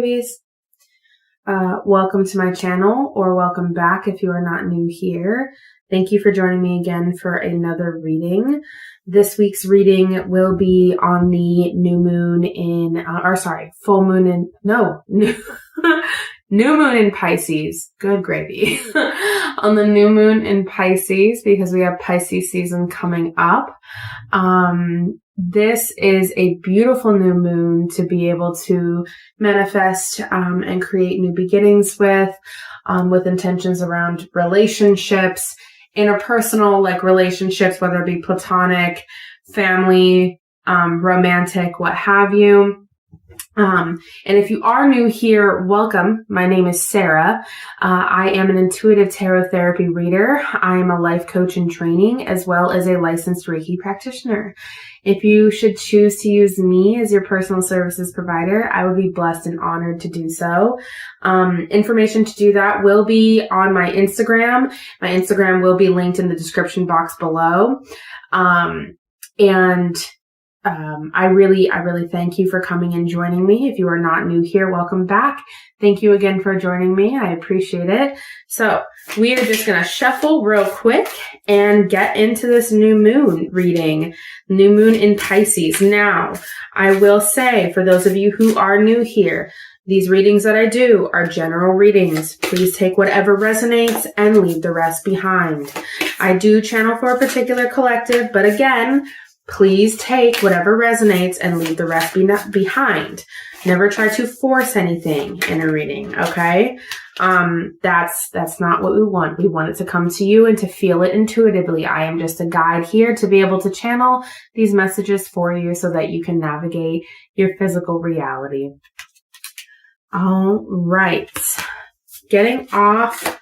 babies. Welcome to my channel, or welcome back if you are not new here. Thank you for joining me again for another reading. This week's reading will be on the new moon in, full moon in, new moon in Pisces. Good gravy. On the new moon in Pisces, because we have Pisces season coming up. This is a beautiful new moon to be able to manifest and create new beginnings with intentions around relationships, interpersonal like relationships, whether it be platonic, family, romantic, what have you. And if you are new here, welcome. My name is Sarah. I am an intuitive tarot therapy reader. I am a life coach in training, as well as a licensed Reiki practitioner. If you should choose to use me as your personal services provider, I would be blessed and honored to do so. Information to do that will be on my Instagram. My Instagram will be linked in the description box below. I really thank you for coming and joining me. If you are not new here, welcome back. Thank you again for joining me. I appreciate it. So we are just going to shuffle real quick and get into this new moon reading. New moon in Pisces. Now, I will say, for those of you who are new here, these readings that I do are general readings. Please take whatever resonates and leave the rest behind. I do channel for a particular collective, but again, please take whatever resonates and leave the rest behind. Never try to force anything in a reading, okay? That's not what we want. We want it to come to you and to feel it intuitively. I am just a guide here to be able to channel these messages for you so that you can navigate your physical reality. All right. Getting off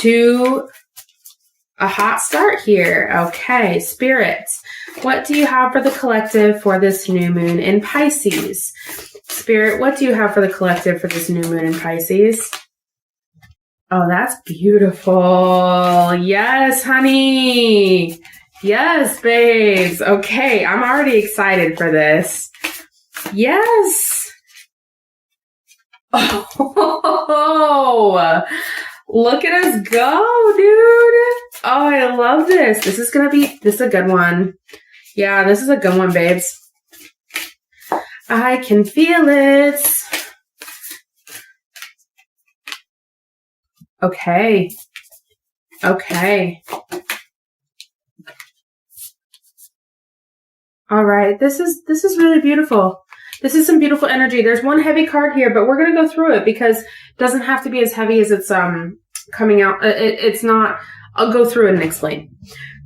to a hot start here. Okay, spirits. What do you have for the collective for this new moon in Pisces? Spirit, what do you have for the collective for this new moon in Pisces? Oh, that's beautiful. Yes, honey. Yes, babes. Okay, I'm already excited for this. Yes. Oh, look at us go, dude. Oh, I love this. This is a good one. Yeah, this is a good one, babes. I can feel it. Okay. All right. This is really beautiful. This is some beautiful energy. There's one heavy card here, but we're going to go through it because it doesn't have to be as heavy as it's coming out. It's not. I'll go through it and explain.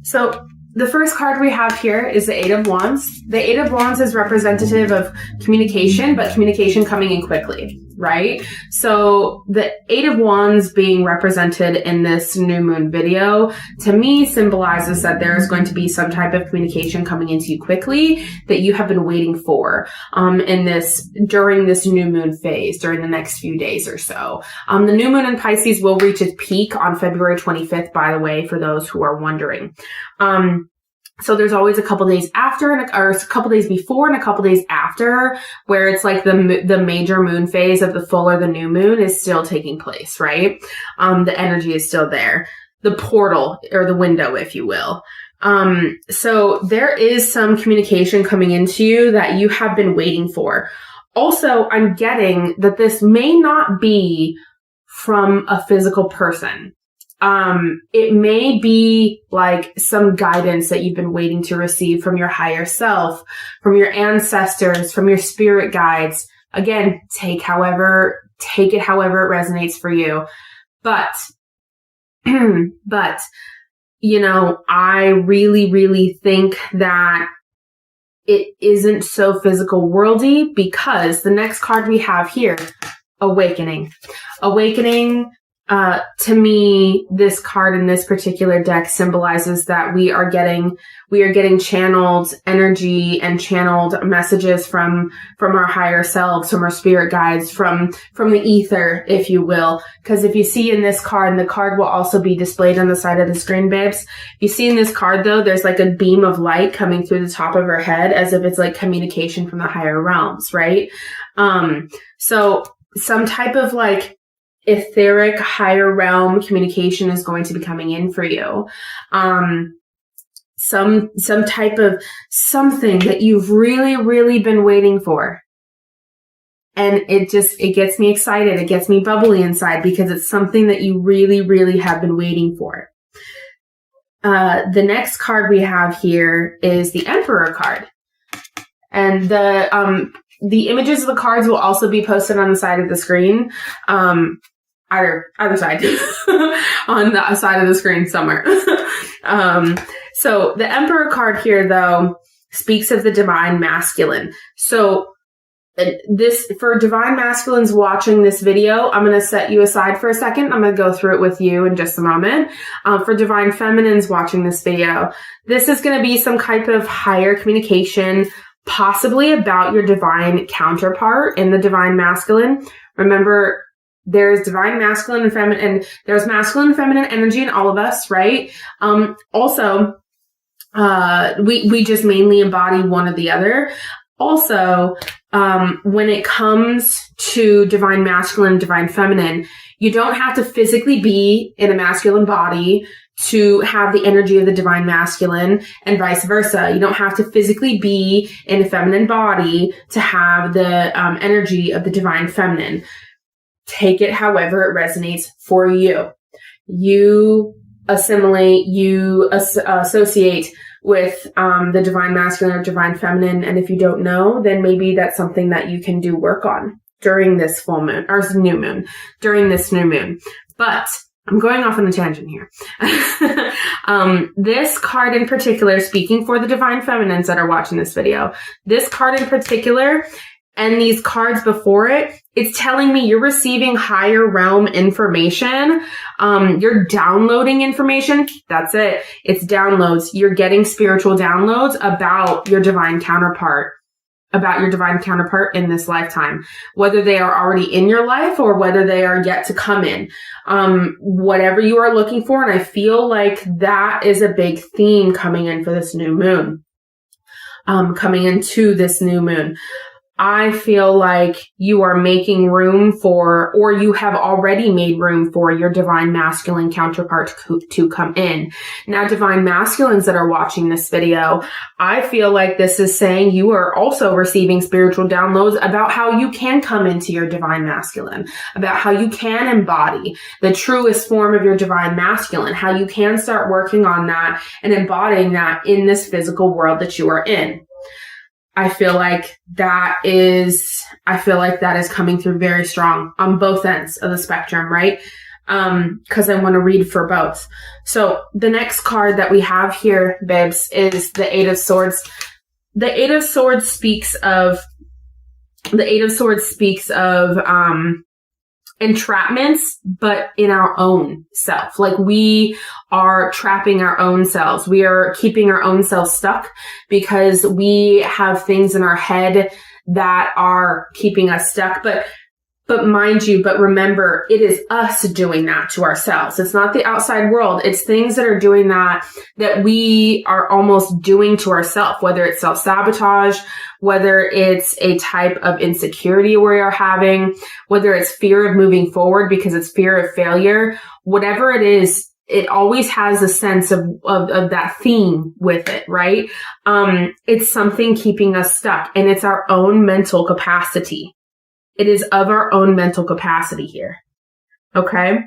So the first card we have here is the Eight of Wands. The Eight of Wands is representative of communication, but communication coming in quickly, right? So the Eight of Wands being represented in this new moon video, to me, symbolizes that there is going to be some type of communication coming into you quickly that you have been waiting for during this new moon phase, during the next few days or so. The new moon in Pisces will reach its peak on February 25th, by the way, for those who are wondering. So there's always a couple days after, or a couple days before and a couple days after, where it's like the major moon phase of the full or the new moon is still taking place, right? The energy is still there. The portal, or the window, if you will. So there is some communication coming into you that you have been waiting for. Also, I'm getting that this may not be from a physical person. It may be like some guidance that you've been waiting to receive from your higher self, from your ancestors, from your spirit guides. Again, take it however it resonates for you. But, I really think that it isn't so physical worldy, because the next card we have here, Awakening. To me, this card in this particular deck symbolizes that we are getting channeled energy and channeled messages from our higher selves, from our spirit guides, from the ether, if you will. Because if you see in this card, and the card will also be displayed on the side of the screen, babes. You see in this card, though, there's like a beam of light coming through the top of her head, as if it's like communication from the higher realms, right? So some type of like etheric higher realm communication is going to be coming in for you. Some type of something that you've really, really been waiting for. And it gets me excited. It gets me bubbly inside because it's something that you really, really have been waiting for. The next card we have here is the Emperor card. And the images of the cards will also be posted on the side of the screen. Either side. On the side of the screen somewhere. So the Emperor card here, though, speaks of the divine masculine. So this, for divine masculines watching this video, I'm going to set you aside for a second. I'm going to go through it with you in just a moment. For divine feminines watching this video, this is going to be some type of higher communication, possibly about your divine counterpart in the divine masculine. Remember, there's divine masculine and feminine, and there's masculine and feminine energy in all of us, right? Also, we just mainly embody one or the other. Also, when it comes to divine masculine, divine feminine, you don't have to physically be in a masculine body to have the energy of the divine masculine, and vice versa. You don't have to physically be in a feminine body to have the energy of the divine feminine. Take it however it resonates for you. You assimilate, you associate with the divine masculine or divine feminine. And if you don't know, then maybe that's something that you can do work on during this full moon or new moon, during this new moon. But I'm going off on a tangent here. This card in particular, speaking for the divine feminines that are watching this video, this card in particular and these cards before it, it's telling me you're receiving higher realm information. You're downloading information. That's it. It's downloads. You're getting spiritual downloads about your divine counterpart, in this lifetime, whether they are already in your life or whether they are yet to come in. Whatever you are looking for. And I feel like that is a big theme coming in for this new moon, coming into this new moon. I feel like you are making room for, or you have already made room for, your divine masculine counterpart to come in. Now, divine masculines that are watching this video, I feel like this is saying you are also receiving spiritual downloads about how you can come into your divine masculine, about how you can embody the truest form of your divine masculine, how you can start working on that and embodying that in this physical world that you are in. I feel like that is coming through very strong on both ends of the spectrum, right? Cause I want to read for both. So the next card that we have here, babes, is the Eight of Swords. The Eight of Swords speaks of entrapments, but in our own self. Like, we are trapping our own selves. We are keeping our own selves stuck because we have things in our head that are keeping us stuck. But remember, it is us doing that to ourselves. It's not the outside world. It's things that are doing that we are almost doing to ourselves, whether it's self-sabotage, whether it's a type of insecurity we are having, whether it's fear of moving forward because it's fear of failure, whatever it is, it always has a sense of that theme with it, right? It's something keeping us stuck, and it's our own mental capacity. It is of our own mental capacity here. Okay.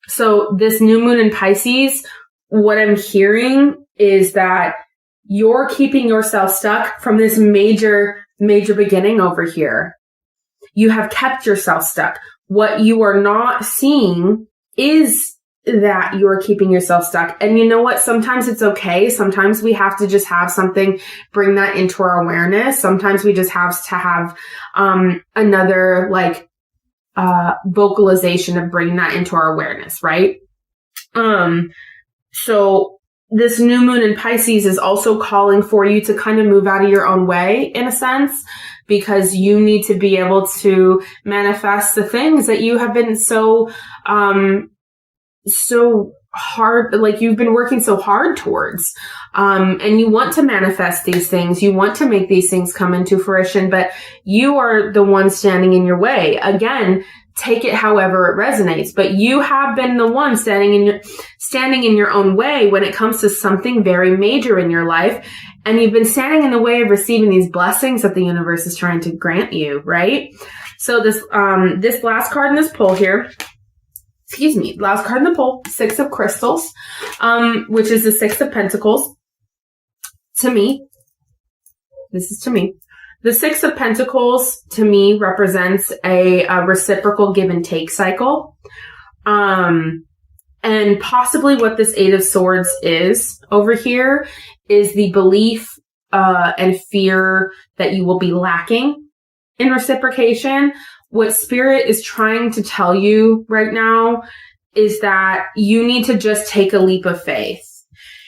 So this new moon in Pisces, what I'm hearing is that you're keeping yourself stuck from this major beginning over here. You have kept yourself stuck. What you are not seeing is that you're keeping yourself stuck. And you know what? Sometimes it's okay. Sometimes we have to just have something bring that into our awareness. Sometimes we just have to have another vocalization of bringing that into our awareness, right? So this new moon in Pisces is also calling for you to kind of move out of your own way, in a sense, because you need to be able to manifest the things that you have been so so hard, like you've been working so hard towards, and you want to manifest these things. You want to make these things come into fruition, but you are the one standing in your way. Again, take it however it resonates, but you have been the one standing in your own way when it comes to something very major in your life. And you've been standing in the way of receiving these blessings that the universe is trying to grant you, right? So this last card in this pull here, last card in the pull, Six of Crystals, which is the Six of Pentacles. To me, this is to me. The Six of Pentacles, to me, represents a reciprocal give and take cycle. And possibly what this Eight of Swords is over here is the belief and fear that you will be lacking in reciprocation. What Spirit is trying to tell you right now is that you need to just take a leap of faith.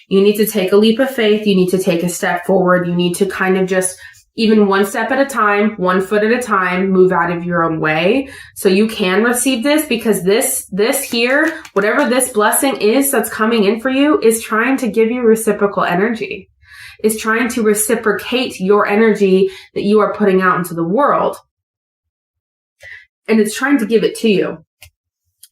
You need to take a leap of faith. You need to take a step forward. You need to kind of just, even one step at a time, 1 foot at a time, move out of your own way so you can receive this, because this here, whatever this blessing is that's coming in for you, is trying to give you reciprocal energy. Is trying to reciprocate your energy that you are putting out into the world. And it's trying to give it to you.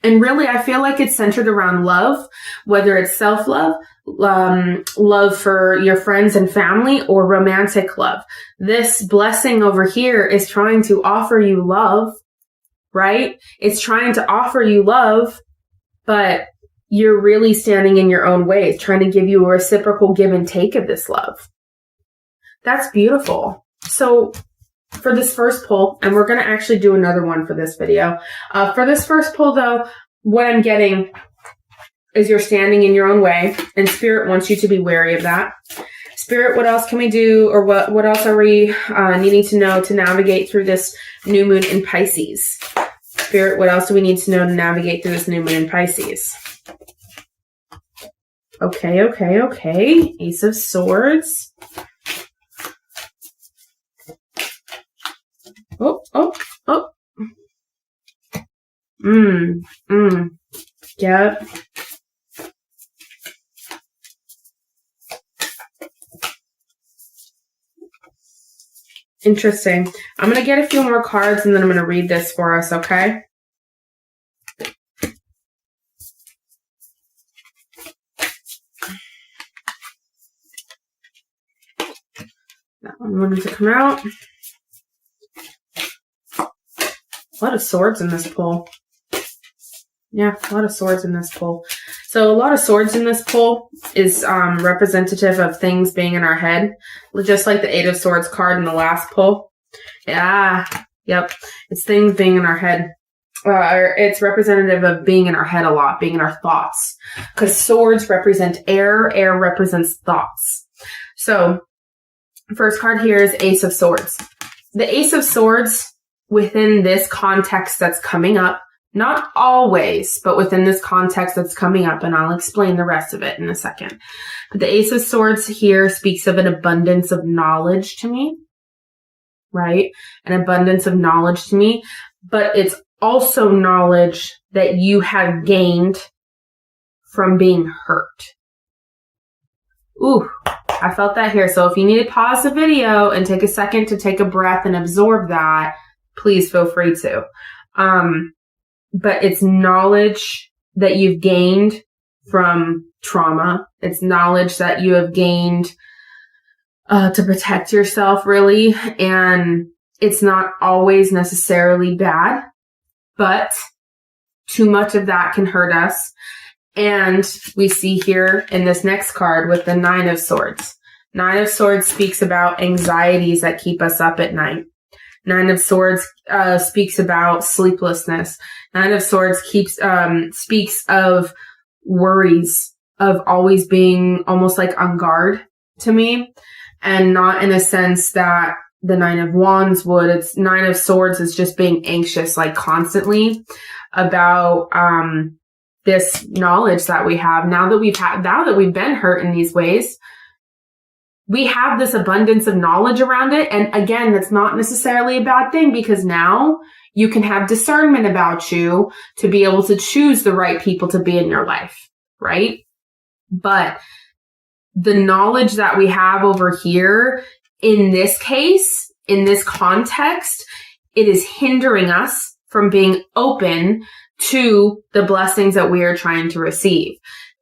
And really, I feel like it's centered around love, whether it's self-love, love for your friends and family, or romantic love. This blessing over here is trying to offer you love, right? It's trying to offer you love, but you're really standing in your own way. It's trying to give you a reciprocal give and take of this love. That's beautiful. So for this first pull, and we're going to actually do another one for this video. For this first pull, though, what I'm getting is you're standing in your own way, and Spirit wants you to be wary of that. Spirit, what else can we do, or what else are we needing to know to navigate through this new moon in Pisces? Spirit, what else do we need to know to navigate through this new moon in Pisces? Okay. Ace of Swords. Oh. Yep. Interesting. I'm going to get a few more cards and then I'm going to read this for us, okay? That one wanted to come out. A lot of swords in this pull. Yeah, a lot of swords in this pull. So a lot of swords in this pull is representative of things being in our head, just like the Eight of Swords card in the last pull. Yeah, yep. It's things being in our head. It's representative of being in our head a lot, being in our thoughts. Because swords represent air. Air represents thoughts. So, first card here is Ace of Swords. The Ace of Swords, within this context that's coming up, not always, but within this context that's coming up, and I'll explain the rest of it in a second. But the Ace of Swords here speaks of an abundance of knowledge to me, right? An abundance of knowledge to me, but it's also knowledge that you have gained from being hurt. Ooh, I felt that here. So if you need to pause the video and take a second to take a breath and absorb that, please feel free to. But it's knowledge that you've gained from trauma. It's knowledge that you have gained to protect yourself, really. And it's not always necessarily bad, but too much of that can hurt us. And we see here in this next card with the Nine of Swords. Nine of Swords speaks about anxieties that keep us up at night. Nine of Swords speaks about sleeplessness. Nine of Swords speaks of worries, of always being almost like on guard to me, and not in a sense that the Nine of Wands would. It's Nine of Swords is just being anxious, like constantly about this knowledge that we have now that we've been hurt in these ways. we have this abundance of knowledge around it. And again, that's not necessarily a bad thing, because now you can have discernment about you to be able to choose the right people to be in your life, right? But the knowledge that we have over here, in this case, in this context, it is hindering us from being open to the blessings that we are trying to receive.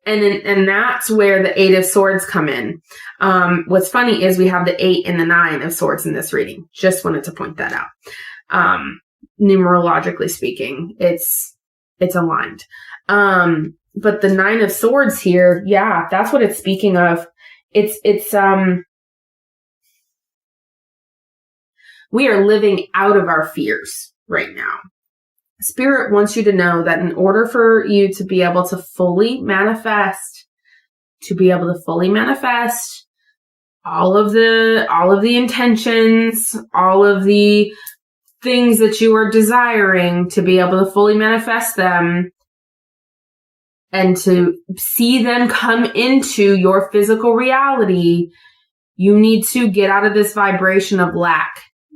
And that's where the 8 of Swords come in. What's funny is we have the 8 and the 9 of Swords in this reading. Just wanted to point that out. Numerologically speaking, it's aligned. But the 9 of Swords here, yeah, that's what it's speaking of. It's we are living out of our fears right now. Spirit wants you to know that in order for you to be able to fully manifest, all of the intentions, all of the things that you are desiring, to be able to fully manifest them and to see them come into your physical reality, you need to get out of this vibration of lack.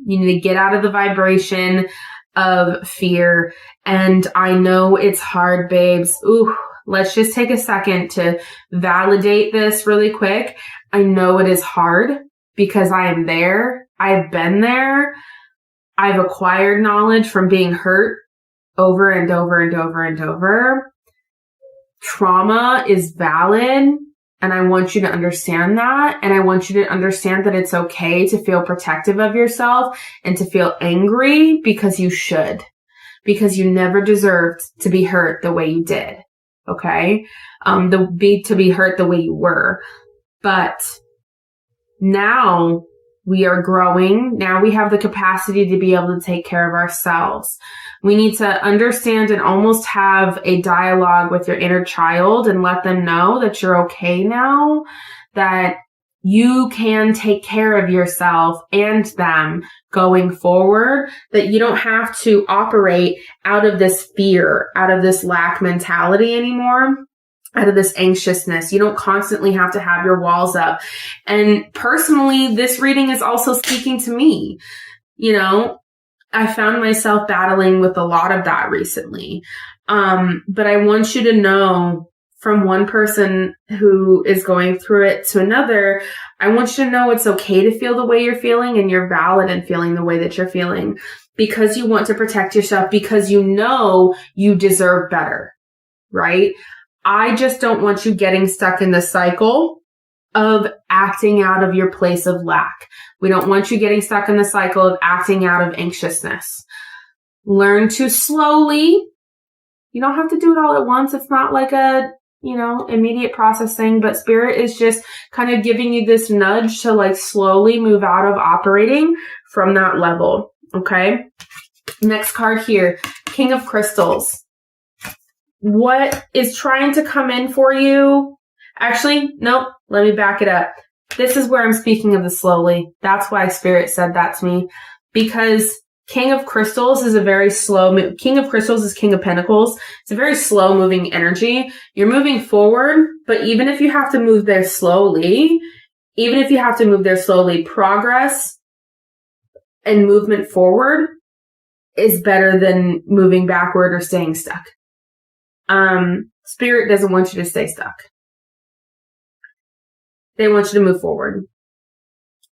You need to get out of the vibration of fear. And I know it's hard, babes. Ooh, let's just take a second to validate this really quick. I know it is hard because I am there. I've been there. I've acquired knowledge from being hurt over and over and over and over. Trauma is valid. And I want you to understand that. And I want you to understand that it's okay to feel protective of yourself and to feel angry, because you should. Because you never deserved to be hurt the way you did. Okay? To be hurt the way you were. But now we are growing. Now we have the capacity to be able to take care of ourselves. We need to understand and almost have a dialogue with your inner child and let them know that you're okay now, that you can take care of yourself and them going forward, that you don't have to operate out of this fear, out of this lack mentality anymore, out of this anxiousness. You don't constantly have to have your walls up. And personally, this reading is also speaking to me. You know, I found myself battling with a lot of that recently. But I want you to know, from one person who is going through it to another, I want you to know it's okay to feel the way you're feeling, and you're valid in feeling the way that you're feeling, because you want to protect yourself, because you know you deserve better, right? I just don't want you getting stuck in the cycle of acting out of your place of lack. We don't want you getting stuck in the cycle of acting out of anxiousness. Learn to slowly. You don't have to do it all at once. It's not like a, immediate process thing, but Spirit is just kind of giving you this nudge to like slowly move out of operating from that level. Okay. Next card here, King of Crystals. What is trying to come in for you? Actually, nope. Let me back it up. This is where I'm speaking of the slowly. That's why Spirit said that to me. Because King of Crystals is a very slow King of Crystals is King of Pentacles. It's a very slow moving energy. You're moving forward, but even if you have to move there slowly, progress and movement forward is better than moving backward or staying stuck. Spirit doesn't want you to stay stuck. They want you to move forward.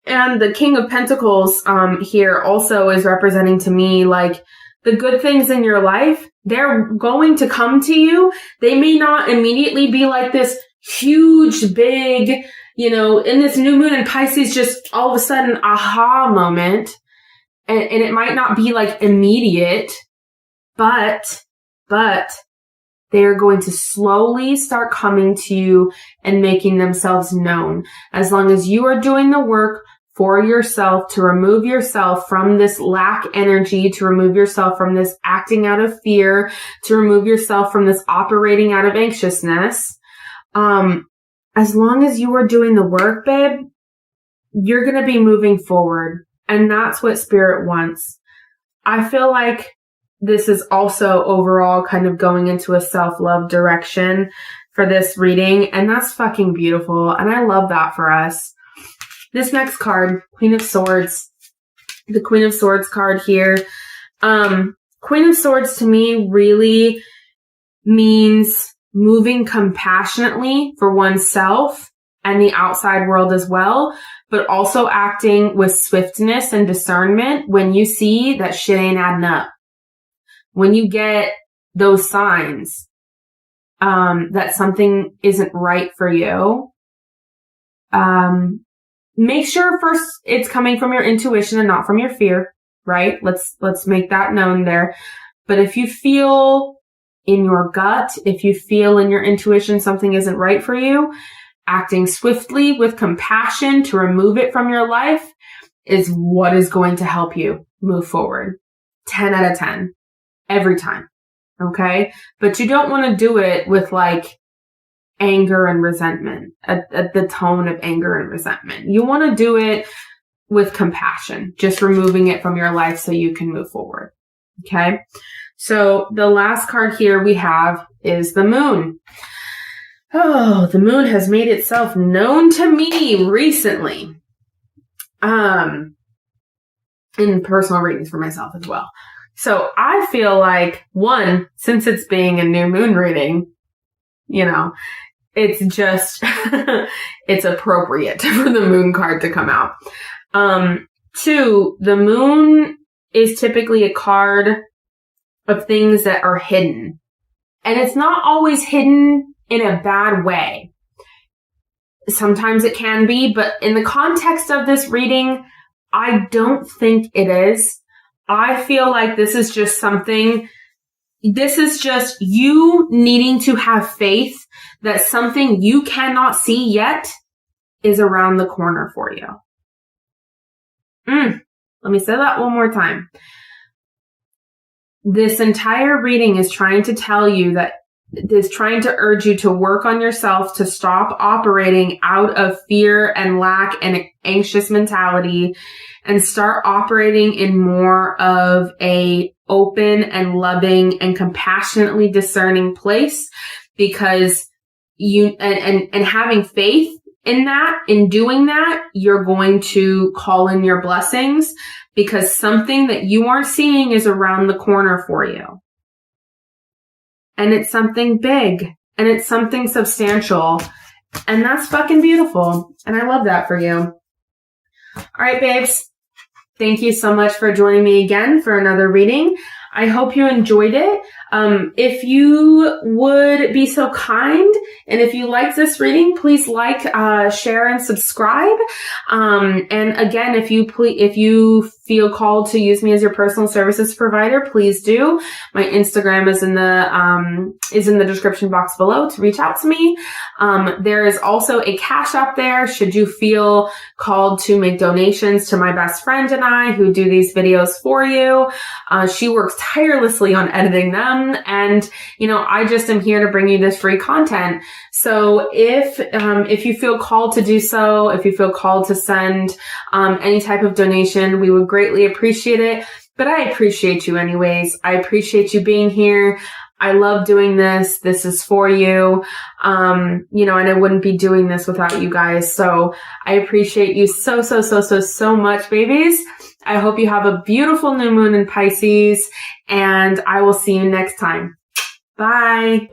And the King of Pentacles, here also is representing to me, like, the good things in your life, they're going to come to you. They may not immediately be like this huge, big, in this new moon in Pisces, just all of a sudden, aha moment. And it might not be like immediate, but they are going to slowly start coming to you and making themselves known. As long as you are doing the work for yourself to remove yourself from this lack energy, to remove yourself from this acting out of fear, to remove yourself from this operating out of anxiousness. As long as you are doing the work, babe, you're going to be moving forward. And that's what Spirit wants. I feel like this is also overall kind of going into a self-love direction for this reading. And that's fucking beautiful. And I love that for us. this next card, Queen of Swords, the Queen of Swords card here. Queen of Swords to me really means moving compassionately for oneself and the outside world as well, but also acting with swiftness and discernment when you see that shit ain't adding up. When you get those signs that something isn't right for you, make sure first it's coming from your intuition and not from your fear, right? Let's make that known there. But if you feel in your gut, if you feel in your intuition something isn't right for you, acting swiftly with compassion to remove it from your life is what is going to help you move forward. 10 out of 10. Every time. Okay? But you don't want to do it with like anger and resentment, at the tone of anger and resentment. You want to do it with compassion, just removing it from your life so you can move forward. Okay? So the last card here we have is the Moon. Oh, the Moon has made itself known to me recently. In personal readings for myself as well. So I feel like, one, since it's being a new moon reading, you know, it's just, it's appropriate for the Moon card to come out. Two, the Moon is typically a card of things that are hidden. And it's not always hidden in a bad way. Sometimes it can be, but in the context of this reading, I don't think it is. I feel like this is just you needing to have faith that something you cannot see yet is around the corner for you. Let me say that one more time. This entire reading is trying to tell you that is trying to urge you to work on yourself, to stop operating out of fear and lack and anxious mentality and start operating in more of a open and loving and compassionately discerning place, because you, and having faith in that, in doing that, you're going to call in your blessings, because something that you aren't seeing is around the corner for you. And it's something big, and it's something substantial, and that's fucking beautiful. And I love that for you. All right, babes. Thank you so much for joining me again for another reading. I hope you enjoyed it. If you would be so kind, and if you liked this reading, please like, share, and subscribe. And again, if you feel called to use me as your personal services provider, please do. My Instagram is in the description box below to reach out to me. There is also a Cash App there should you feel called to make donations to my best friend and I who do these videos for you. She works tirelessly on editing them, and I just am here to bring you this free content. So if you feel called to do so, if you feel called to send any type of donation, we would greatly appreciate it. But I appreciate you anyways. I appreciate you being here. I love doing this. This is for you. And I wouldn't be doing this without you guys. So I appreciate you so much, babies. I hope you have a beautiful new moon in Pisces, and I will see you next time. Bye.